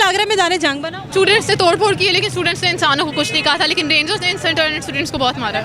आगरा में मैदान जंग बना। स्टूडेंट्स ने तोड़ फोड़ की है, लेकिन स्टूडेंट्स ने इंसानों को कुछ नहीं कहा था, लेकिन रेंजर्स ने स्टूडेंट्स को बहुत मारा।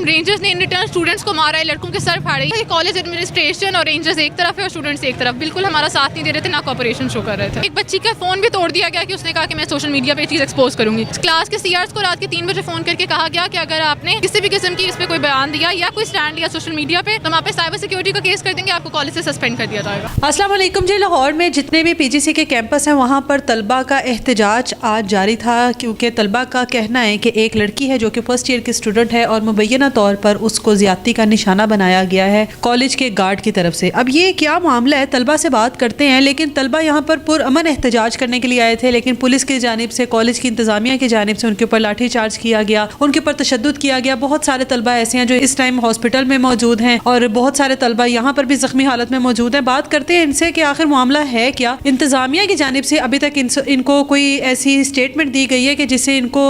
रेंजर्स ने इन रिटर्न स्टूडेंट्स को मारा है, लड़कों के सर फाड़े। ये कॉलेज एडमिनिस्ट्रेशन और रेंजर्स एक तरफ है और स्टूडेंट्स एक तरफ, बिल्कुल हमारा साथ नहीं दे रहे थे, ना कोऑपरेशन शो कर रहे थे। एक बच्ची का फोन भी तोड़ दिया गया कि उसने कहा कि मैं सोशल मीडिया पे चीज एक्सपोज करूंगी। क्लास के सीआर्स को रात के 3 बजे फोन करके कहा गया कि अगर आपने किसी भी किस्म की इस पे कोई बयान दिया या कोई स्टैंड लिया सोशल मीडिया पे तो हम आप पे साइबर सिक्योरिटी का केस कर देंगे, आपको कॉलेज से सस्पेंड कर दिया जाएगा। अस्सलाम वालेकुम जी। लाहौर में जितने भी पीजीसी के कैंपस हैं वहाँ पर तलबा का एहतजाज आज जारी था, क्योंकि तलबा का कहना है कि एक लड़की है जो कि फर्स्ट ईयर की स्टूडेंट है और मुबैना तौर पर उसको ज्यादती का निशाना बनाया गया है कॉलेज के गार्ड की तरफ से। अब ये क्या मामला है, तलबा से बात करते हैं। लेकिन तलबा यहाँ पर पुरअमन एहतजाज करने के लिए आए थे, लेकिन पुलिस की जानिब से, कॉलेज की इंतजामिया की जानिब से उनके ऊपर लाठी चार्ज किया गया, उनके ऊपर तशद्दुद किया गया। बहुत सारे तलबा ऐसे हैं जो इस टाइम हॉस्पिटल में मौजूद हैं और बहुत सारे तलबा यहाँ पर भी जख्मी हालत में मौजूद हैं। बात करते हैं इनसे कि आखिर मामला है क्या। इंतजामिया की जानिब से अभी तक इनको कोई ऐसी स्टेटमेंट दी गई है कि जिससे इनको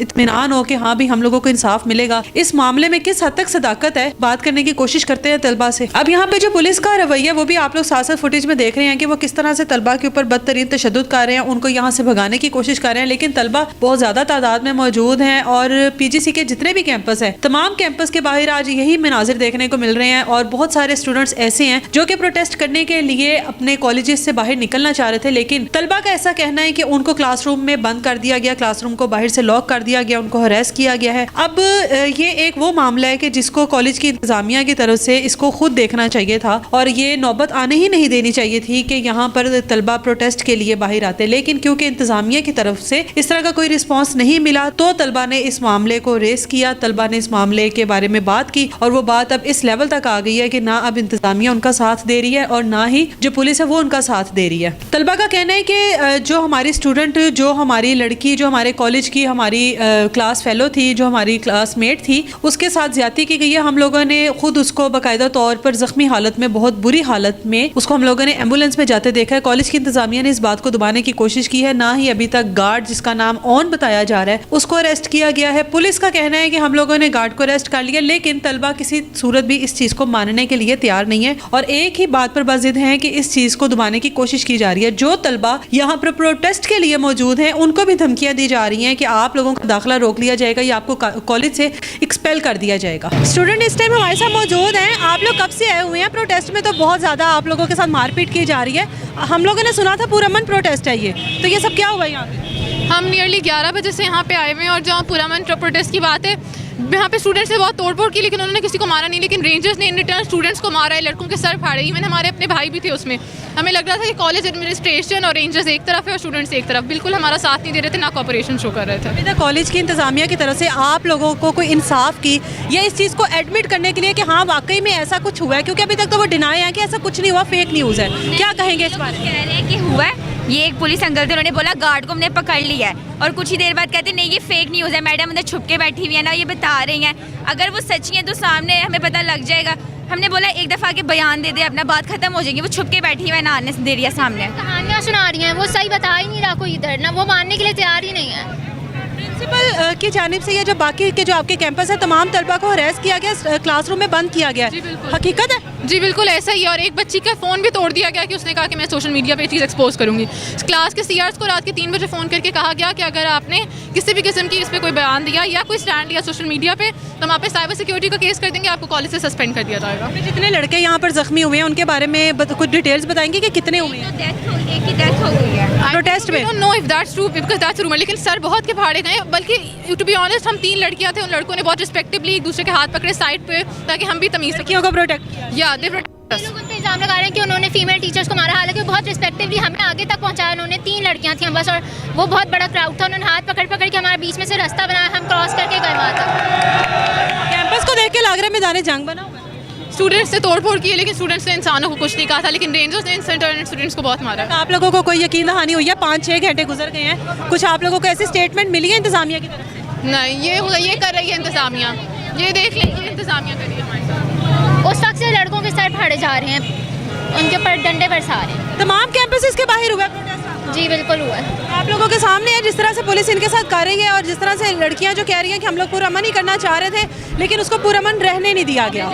इत्मीनान हो कि हाँ भी हम लोगों को इंसाफ मिलेगा। इस मामले में किस हद तक सदाकत है, बात करने की कोशिश करते हैं तलबा से। अब यहाँ पे जो पुलिस का रवैया वो भी आप लोग साथ साथ फुटेज में देख रहे हैं कि वो किस तरह से तलबा के ऊपर बदतरीन तशद्दुद कर रहे हैं, उनको यहाँ से भगाने की कोशिश कर रहे हैं। लेकिन तलबा बहुत ज्यादा तादाद में मौजूद हैं और पीजीसी के जितने भी कैंपस हैं, तमाम कैंपस के बाहर आज यही मनाजिर देखने को मिल रहे हैं और बहुत सारे स्टूडेंट्स ऐसे हैं जो कि प्रोटेस्ट करने के लिए अपने कॉलेजेस से बाहर निकलना चाह रहे थे। लेकिन तलबा का ऐसा कहना है कि उनको क्लासरूम में बंद कर दिया गया, क्लासरूम को बाहर से लॉक कर दिया गया, उनको हरेस किया गया है। अब ये एक वो मामला है कि जिसको कॉलेज की इंतजामिया की तरफ से इसको खुद देखना चाहिए था और ये नौबत आने ही नहीं देनी चाहिए थी कि यहाँ पर तलबा प्रोटेस्ट के लिए बाहर आते। लेकिन क्योंकि इंतजामिया की तरफ से इस तरह का कोई रिस्पांस नहीं मिला तो तलबा ने इस मामले को रेस किया, तलबा ने इस मामले के बारे में बात की और वो बात अब इस लेवल तक आ गई है कि ना अब इंतजामिया उनका साथ दे रही है और ना ही जो पुलिस है वो उनका साथ दे रही है। तलबा का कहना है कि जो हमारी स्टूडेंट, जो हमारी लड़की, जो हमारे कॉलेज की हमारी क्लास फेलो थी, जो हमारी क्लासमेट थी, उसके साथ ज्यादती की गई है। हम लोगों ने खुद उसको बाकायदा तौर पर जख्मी हालत में, बहुत बुरी हालत में उसको हम लोगों ने एम्बुलेंस में जाते देखा है। कॉलेज की इंतजामिया ने इस बात को दबाने की कोशिश की है, ना ही अभी तक गार्ड जिसका नाम ऑन बताया जा रहा है उसको अरेस्ट किया गया है। पुलिस का कहना है कि हम लोगों ने गार्ड को अरेस्ट कर लिया, लेकिन तलबा किसी सूरत भी इस चीज को मानने के लिए तैयार नहीं है और एक ही बात पर बाजिद है कि इस चीज को दबाने की कोशिश की जा रही है। जो तलबा यहाँ पर प्रोटेस्ट के लिए मौजूद हैं उनको भी धमकियां दी जा रही हैं कि आप लोगों का दाखिला रोक लिया जाएगा या आपको कॉलेज से एक्सपेल कर दिया जाएगा। स्टूडेंट इस टाइम हमारे साथ मौजूद हैं। आप लोग कब से आए हुए हैं प्रोटेस्ट में? तो बहुत ज़्यादा आप लोगों के साथ मारपीट की जा रही है। हम लोगों ने सुना था पुरअमन प्रोटेस्ट है ये, तो ये सब क्या हुआ यहाँ पे? हम नियरली 11 बजे से यहाँ पे आए हुए हैं और जहाँ पुरअमन प्रोटेस्ट की बात है, यहाँ पे स्टूडेंट्स ने बहुत तोड़फोड़ की लेकिन उन्होंने किसी को मारा नहीं, लेकिन रेंजर्स ने इन रिटर्न स्टूडेंट्स को मारा है, लड़कों के सर फाड़े। इवन हमारे अपने भाई भी थे उसमें। हमें लग रहा था कि कॉलेज एडमिनिस्ट्रेशन और रेंजर्स एक तरफ है और स्टूडेंट्स एक तरफ, बिल्कुल हमारा साथ नहीं दे रहे थे, ना कोऑपरेशन शो कर रहे थे। अभी तक कॉलेज की इंतजामिया की तरफ से आप लोगों को कोई इंसाफ की या इस चीज़ को एडमिट करने के लिए कि हाँ वाकई में ऐसा कुछ हुआ है? क्योंकि अभी तक तो वो डिनाई है कि ऐसा कुछ नहीं हुआ, फेक न्यूज़ है। क्या कहेंगे इस बारे में? कह रहे हैं कि हुआ है। ये एक पुलिस अंकल थे, उन्होंने बोला गार्ड को हमने पकड़ लिया है और कुछ ही देर बाद कहते नहीं ये फेक न्यूज़ है, मैडम अंदर छुप के बैठी हुई है ना, ये बता रही हैं। अगर वो सच्ची है तो सामने हमें पता लग जाएगा। हमने बोला एक दफ़ा के बयान दे दे, अपना बात खत्म हो जाएगी। वो छुप के बैठी हुई है, ना आने दे रही है सामने। कहानियाँ सुना रही हैं, वो सही बता ही नहीं रहा कोई इधर, ना वो मानने के लिए तैयार ही नहीं है। प्रिंसिपल की जानिब से ये जो बाकी के जो आपके कैंपस है तमाम तलबा को हरेस किया गया, क्लासरूम में बंद किया गया, हकीकत है? जी बिल्कुल ऐसा ही है और एक बच्ची का फ़ोन भी तोड़ दिया गया कि उसने कहा कि मैं सोशल मीडिया पे चीज़ एक्सपोज करूंगी। क्लास के सीआर्स को रात के 3 बजे फ़ोन करके कहा गया कि अगर आपने किसी भी किस्म की इस पर कोई बयान दिया या कोई स्टैंड लिया सोशल मीडिया पे तो हम आप पे साइबर सिक्योरिटी का केस कर देंगे, आपको कॉलेज से सस्पेंड कर दिया जाएगा। जितने लड़के यहाँ पर जख्मी हुए हैं उनके बारे में कुछ डिटेल्स बताएंगे कि कितने हुए हैं? एक की डेथ हो गई है प्रोटेस्ट में। Know if that's true because that's rumour, लेकिन सर बहुत के फाड़े गए। बल्कि टू बी ऑनेस्ट हम 3 लड़कियाँ थे, उन लड़कों ने बहुत रिस्पेक्टिवली एक दूसरे के हाथ पकड़े साइड पे ताकि हम भी तमीज़ लड़कियों को प्रोटेक्ट किया। या दे लोग उन पे इल्जाम लगा रहे हैं कि उन्होंने फीमेल टीचर्स को मारा, हालांकि बहुत रिस्पेक्टिवली हमें आगे तक पहुंचाया उन्होंने। 3 लड़कियां थी हम बस और वो बहुत बड़ा क्राउड था, उन्होंने हाथ पकड़ पकड़ के हमारे बीच में से रास्ता बनाया, हम क्रॉस करके गए वहाँ तक। कैंपस को देख के लग रहा है मैदान जंग बना हुआ है। स्टूडेंट्स ने तोड़फोड़ की है लेकिन स्टूडेंट्स ने इंसानों को कुछ नहीं कहा था, लेकिन रेंजर्स ने स्टूडेंट्स को बहुत मारा। आप लोगों को कोई यकीन दहानी हुई है? 5-6 घंटे गुजर गए हैं, कुछ आप लोगों को ऐसी स्टेटमेंट मिली है इंतजामिया की तरफ से? नहीं, ये कर रही है इंतजामिया, ये देख लें इंतजामिया कर रही है हमारे साथ। उस वक्त से लड़कों के सर फाड़े जा रहे हैं, उनके ऊपर डंडे बरसा रहे हैं। तमाम कैंपसेस के बाहर हुआ प्रोटेस्ट? जी बिल्कुल हुआ है। आप लोगों के सामने है जिस तरह से पुलिस इनके साथ कर रही है और जिस तरह से लड़कियां जो कह रही हैं कि हम लोग पुरअमन ही करना चाह रहे थे लेकिन उसको पुरअमन रहने नहीं दिया गया।